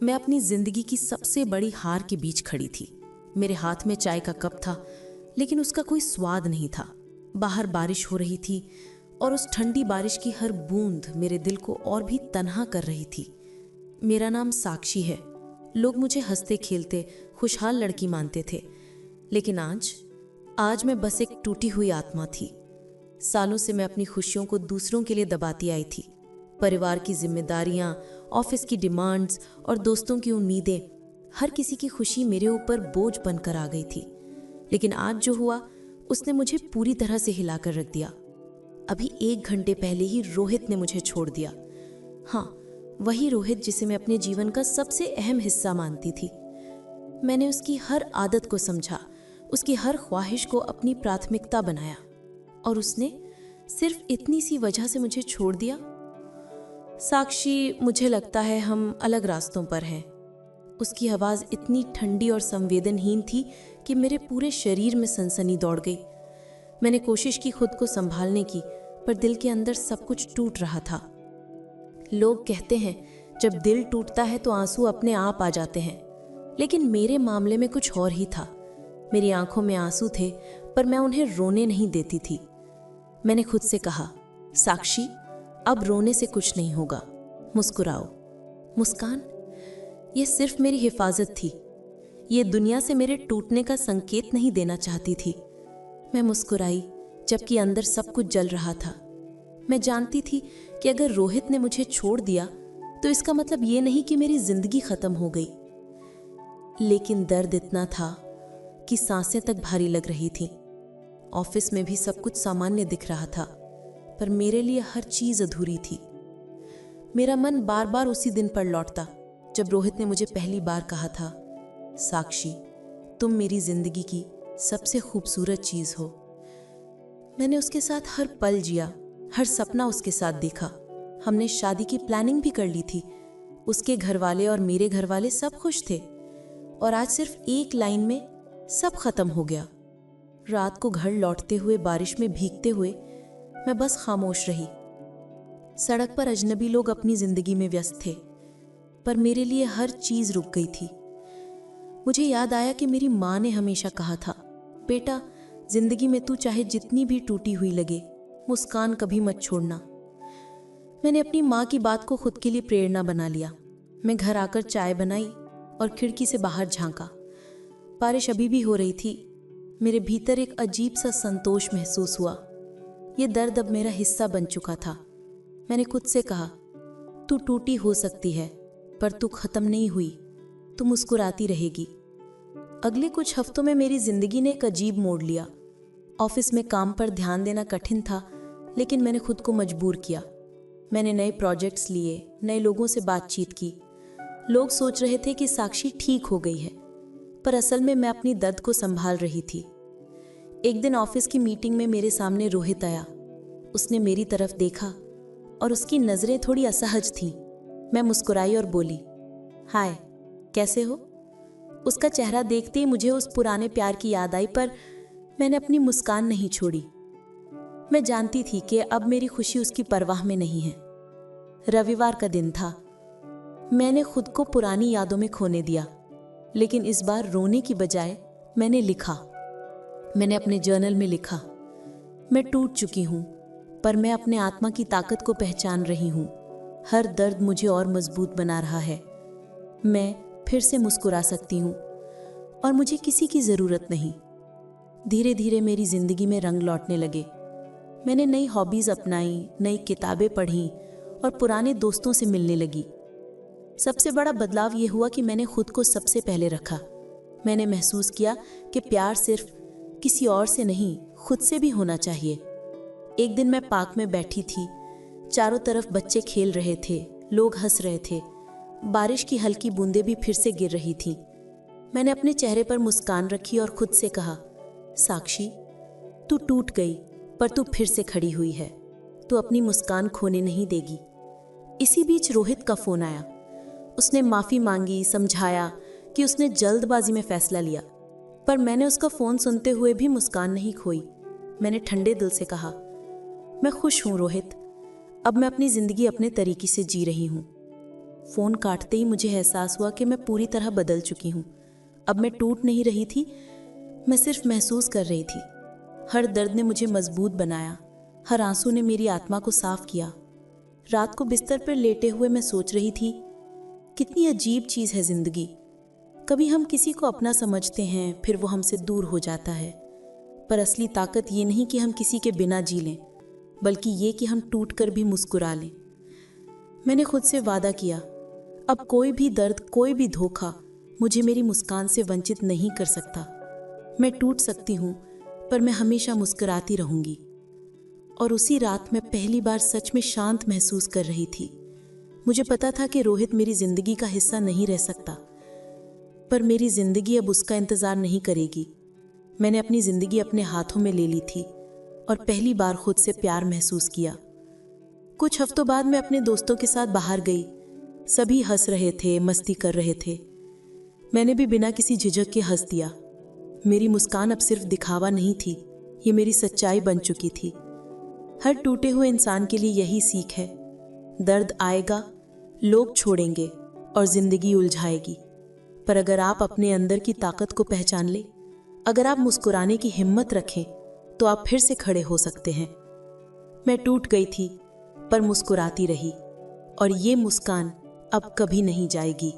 मैं अपनी जिंदगी की सबसे बड़ी हार के बीच खड़ी थी। मेरे हाथ में चाय का कप था, लेकिन उसका कोई स्वाद नहीं था। बाहर बारिश हो रही थी और उस ठंडी बारिश की हर बूंद मेरे दिल को और भी तन्हा कर रही थी। मेरा नाम साक्षी है। लोग मुझे हंसते खेलते खुशहाल लड़की मानते थे, लेकिन आज मैं बस एक टूटी हुई आत्मा थी। सालों से मैं अपनी खुशियों को दूसरों के लिए दबाती आई थी। परिवार की जिम्मेदारियां, ऑफिस की डिमांड्स और दोस्तों की उम्मीदें, हर किसी की खुशी मेरे ऊपर बोझ बनकर आ गई थी। लेकिन आज जो हुआ, उसने मुझे पूरी तरह से हिलाकर रख दिया। अभी 1 घंटे पहले ही रोहित ने मुझे छोड़ दिया। हाँ, वही रोहित जिसे मैं अपने जीवन का सबसे अहम हिस्सा मानती थी। मैंने उसकी हर आदत को समझा, उसकी हर ख्वाहिश को अपनी प्राथमिकता बनाया, और उसने सिर्फ इतनी सी वजह से मुझे छोड़ दिया। साक्षी, मुझे लगता है हम अलग रास्तों पर हैं। उसकी आवाज़ इतनी ठंडी और संवेदनहीन थी कि मेरे पूरे शरीर में सनसनी दौड़ गई। मैंने कोशिश की खुद को संभालने की, पर दिल के अंदर सब कुछ टूट रहा था। लोग कहते हैं जब दिल टूटता है तो आंसू अपने आप आ जाते हैं, लेकिन मेरे मामले में कुछ और ही था। मेरी आंखों में आंसू थे, पर मैं उन्हें रोने नहीं देती थी। मैंने खुद से कहा, साक्षी, अब रोने से कुछ नहीं होगा, मुस्कुराओ। मुस्कान, ये सिर्फ मेरी हिफाजत थी। ये दुनिया से मेरे टूटने का संकेत नहीं देना चाहती थी। मैं मुस्कुराई, जबकि अंदर सब कुछ जल रहा था। मैं जानती थी कि अगर रोहित ने मुझे छोड़ दिया तो इसका मतलब ये नहीं कि मेरी जिंदगी खत्म हो गई। लेकिन दर्द इतना था कि सांसें तक भारी लग रही थीं। ऑफिस में भी सब कुछ सामान्य दिख रहा था, पर मेरे लिए हर चीज अधूरी थी। मेरा मन बार बार उसी दिन पर लौटता जब रोहित ने मुझे पहली बार कहा था, साक्षी, तुम मेरी जिंदगी की सबसे खूबसूरत चीज हो। मैंने उसके साथ हर पल जिया, हर सपना उसके साथ देखा। हमने शादी की प्लानिंग भी कर ली थी। उसके घर वाले और मेरे घर वाले सब खुश थे, और आज सिर्फ एक लाइन में सब खत्म हो गया। रात को घर लौटते हुए, बारिश में भीगते हुए, मैं बस खामोश रही। सड़क पर अजनबी लोग अपनी जिंदगी में व्यस्त थे, पर मेरे लिए हर चीज रुक गई थी। मुझे याद आया कि मेरी माँ ने हमेशा कहा था, बेटा, जिंदगी में तू चाहे जितनी भी टूटी हुई लगे, मुस्कान कभी मत छोड़ना। मैंने अपनी माँ की बात को खुद के लिए प्रेरणा बना लिया। मैं घर आकर चाय बनाई और खिड़की से बाहर झांका। बारिश अभी भी हो रही थी। मेरे भीतर एक अजीब सा संतोष महसूस हुआ। ये दर्द अब मेरा हिस्सा बन चुका था। मैंने खुद से कहा, तू टूटी हो सकती है, पर तू खत्म नहीं हुई। तू मुस्कुराती रहेगी। अगले कुछ हफ्तों में मेरी जिंदगी ने एक अजीब मोड़ लिया। ऑफिस में काम पर ध्यान देना कठिन था, लेकिन मैंने खुद को मजबूर किया। मैंने नए प्रोजेक्ट्स लिए, नए लोगों से बातचीत की। लोग सोच रहे थे कि साक्षी ठीक हो गई है, पर असल में मैं अपनी दर्द को संभाल रही थी। एक दिन ऑफिस की मीटिंग में मेरे सामने रोहित आया। उसने मेरी तरफ देखा और उसकी नजरें थोड़ी असहज थीं। मैं मुस्कुराई और बोली, हाय, कैसे हो? उसका चेहरा देखते ही मुझे उस पुराने प्यार की याद आई, पर मैंने अपनी मुस्कान नहीं छोड़ी। मैं जानती थी कि अब मेरी खुशी उसकी परवाह में नहीं है। रविवार का दिन था। मैंने खुद को पुरानी यादों में खोने दिया, लेकिन इस बार रोने की बजाय मैंने लिखा। मैंने अपने जर्नल में लिखा, मैं टूट चुकी हूँ, पर मैं अपने आत्मा की ताकत को पहचान रही हूँ। हर दर्द मुझे और मजबूत बना रहा है। मैं फिर से मुस्कुरा सकती हूँ, और मुझे किसी की ज़रूरत नहीं। धीरे धीरे मेरी ज़िंदगी में रंग लौटने लगे। मैंने नई हॉबीज़ अपनाई, नई किताबें पढ़ीं और पुराने दोस्तों से मिलने लगी। सबसे बड़ा बदलाव ये हुआ कि मैंने खुद को सबसे पहले रखा। मैंने महसूस किया कि प्यार सिर्फ किसी और से नहीं, खुद से भी होना चाहिए। एक दिन मैं पार्क में बैठी थी। चारों तरफ बच्चे खेल रहे थे, लोग हंस रहे थे। बारिश की हल्की बूंदें भी फिर से गिर रही थीं। मैंने अपने चेहरे पर मुस्कान रखी और खुद से कहा, साक्षी, तू टूट गई, पर तू फिर से खड़ी हुई है। तू अपनी मुस्कान खोने नहीं देगी। इसी बीच रोहित का फोन आया। उसने माफ़ी मांगी, समझाया कि उसने जल्दबाजी में फैसला लिया, पर मैंने उसका फ़ोन सुनते हुए भी मुस्कान नहीं खोई। मैंने ठंडे दिल से कहा, मैं खुश हूँ रोहित, अब मैं अपनी ज़िंदगी अपने तरीके से जी रही हूँ। फ़ोन काटते ही मुझे एहसास हुआ कि मैं पूरी तरह बदल चुकी हूँ। अब मैं टूट नहीं रही थी, मैं सिर्फ महसूस कर रही थी। हर दर्द ने मुझे मजबूत बनाया, हर आंसू ने मेरी आत्मा को साफ किया। रात को बिस्तर पर लेटे हुए मैं सोच रही थी, कितनी अजीब चीज़ है ज़िंदगी। कभी हम किसी को अपना समझते हैं, फिर वो हमसे दूर हो जाता है। पर असली ताकत ये नहीं कि हम किसी के बिना जी लें, बल्कि ये कि हम टूट कर भी मुस्कुरा लें। मैंने खुद से वादा किया, अब कोई भी दर्द, कोई भी धोखा मुझे मेरी मुस्कान से वंचित नहीं कर सकता। मैं टूट सकती हूँ, पर मैं हमेशा मुस्कुराती रहूँगी। और उसी रात मैं पहली बार सच में शांत महसूस कर रही थी। मुझे पता था कि रोहित मेरी ज़िंदगी का हिस्सा नहीं रह सकता, पर मेरी ज़िंदगी अब उसका इंतज़ार नहीं करेगी। मैंने अपनी ज़िंदगी अपने हाथों में ले ली थी और पहली बार खुद से प्यार महसूस किया। कुछ हफ्तों बाद मैं अपने दोस्तों के साथ बाहर गई। सभी हंस रहे थे, मस्ती कर रहे थे। मैंने भी बिना किसी झिझक के हंस दिया। मेरी मुस्कान अब सिर्फ दिखावा नहीं थी, ये मेरी सच्चाई बन चुकी थी। हर टूटे हुए इंसान के लिए यही सीख है, दर्द आएगा, लोग छोड़ेंगे और ज़िंदगी उलझाएगी। पर अगर आप अपने अंदर की ताकत को पहचान लें, अगर आप मुस्कुराने की हिम्मत रखें, तो आप फिर से खड़े हो सकते हैं। मैं टूट गई थी, पर मुस्कुराती रही, और ये मुस्कान अब कभी नहीं जाएगी।